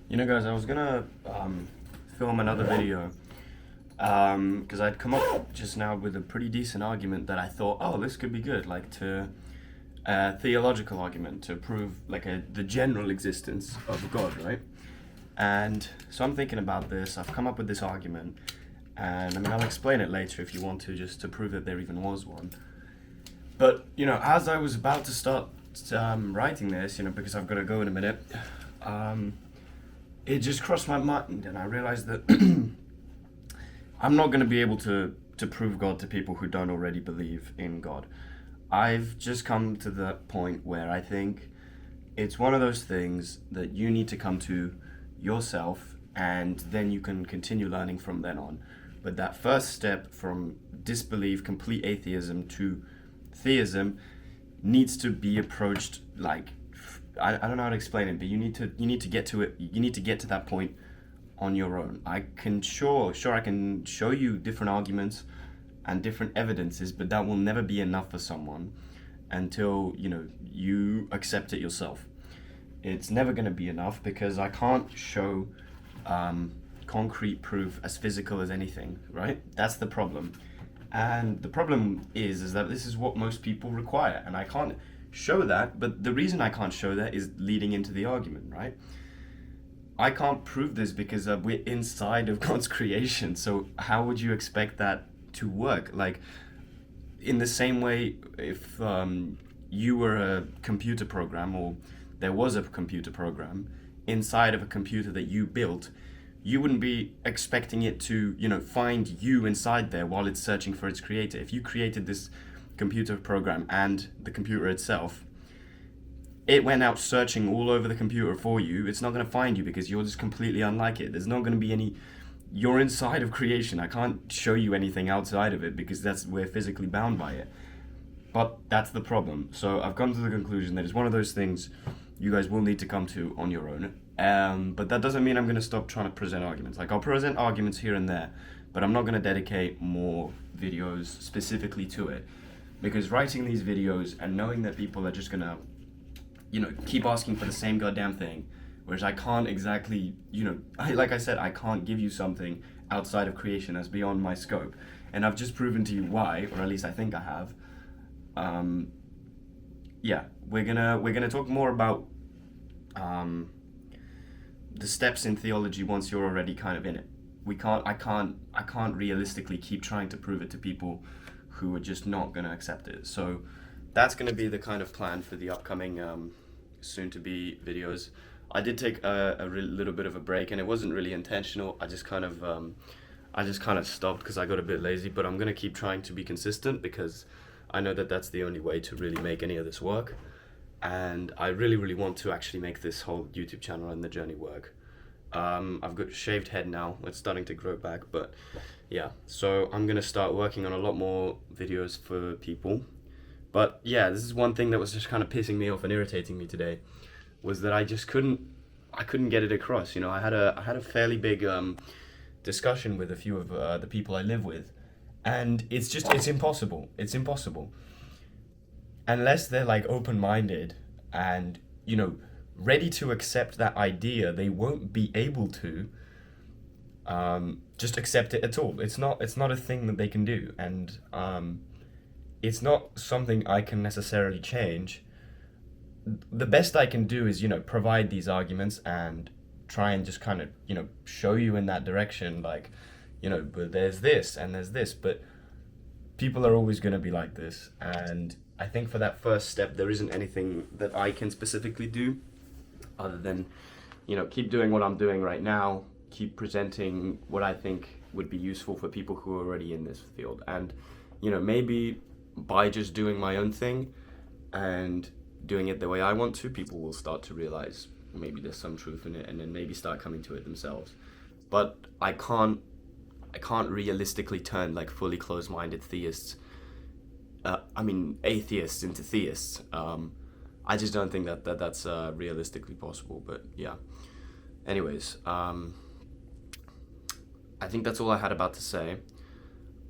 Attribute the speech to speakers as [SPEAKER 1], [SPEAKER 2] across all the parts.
[SPEAKER 1] Guys, I was gonna film another video because I'd come up just now with a pretty decent argument that I thought, oh, this could be good, like to a theological argument to prove like the general existence of God, right? And so I'm thinking about this. I've come up with this argument, and I mean I'll explain it later if you want to, just to prove that there even was one. But as I was about to start writing this, because I've got to go in a minute. It just crossed my mind, and I realized that I'm not going to be able to prove God to people who don't already believe in God. I've just come to the point where I think it's one of those things that you need to come to yourself, and then you can continue learning from then on. But that first step from disbelief, complete atheism, to theism needs to be approached like I don't know how to explain it, but you need to get to it. You need to get to that point on your own. I can sure I can show you different arguments and different evidences, but that will never be enough for someone until you accept it yourself. It's never going to be enough because I can't show concrete proof as physical as anything, right? That's the problem. And the problem is that this is what most people require, and I can't show that, but the reason I can't show that is leading into the argument, right? I can't prove this because we're inside of God's creation, so how would you expect that to work? Like, in the same way, if you were a computer program, or there was a computer program inside of a computer that you built, you wouldn't be expecting it to, find you inside there while it's searching for its creator. If you created this computer program and the computer itself, it went out searching all over the computer for you, it's not going to find you because you're just completely unlike it. There's not going to be any, you're inside of creation. I can't show you anything outside of it because we're physically bound by it. But that's the problem. So I've come to the conclusion that it's one of those things you guys will need to come to on your own. But that doesn't mean I'm going to stop trying to present arguments. Like, I'll present arguments here and there, but I'm not going to dedicate more videos specifically to it. Because writing these videos and knowing that people are just going to, keep asking for the same goddamn thing, whereas I can't exactly, like I said, I can't give you something outside of creation that's beyond my scope. And I've just proven to you why, or at least I think I have. We're gonna talk more about the steps in theology once you're already kind of in it. I can't realistically keep trying to prove it to people who are just not gonna accept it. So that's gonna be the kind of plan for the upcoming soon-to-be videos. I did take a little bit of a break, and it wasn't really intentional. I just kind of stopped because I got a bit lazy. But I'm gonna keep trying to be consistent because I know that that's the only way to really make any of this work. And I really, really want to actually make this whole YouTube channel and the journey work. I've got a shaved head now. It's starting to grow back, but yeah. So I'm gonna start working on a lot more videos for people. But yeah, this is one thing that was just kind of pissing me off and irritating me today, was that I couldn't get it across. I had a fairly big discussion with a few of the people I live with, and it's impossible. It's impossible unless they're like open-minded and ready to accept that idea. They won't be able to just accept it at all. It's not a thing that they can do, and it's not something I can necessarily change. The best I can do is provide these arguments and try and just kind of show you in that direction, like but there's this and there's this, but people are always going to be like this. And I think for that first step, there isn't anything that I can specifically do other than, keep doing what I'm doing right now, keep presenting what I think would be useful for people who are already in this field. And, maybe by just doing my own thing and doing it the way I want to, people will start to realize maybe there's some truth in it, and then maybe start coming to it themselves. But I can't realistically turn like fully closed-minded theists, atheists into theists. I just don't think that's realistically possible. But yeah. Anyways, I think that's all I had about to say.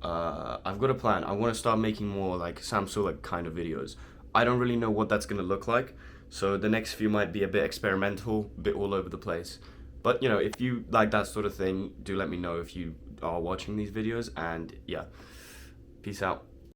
[SPEAKER 1] I've got a plan. I want to start making more like Sam Sulek kind of videos. I don't really know what that's going to look like, so the next few might be a bit experimental, a bit all over the place. But you know, if you like that sort of thing, do let me know if you are watching these videos. And yeah, peace out.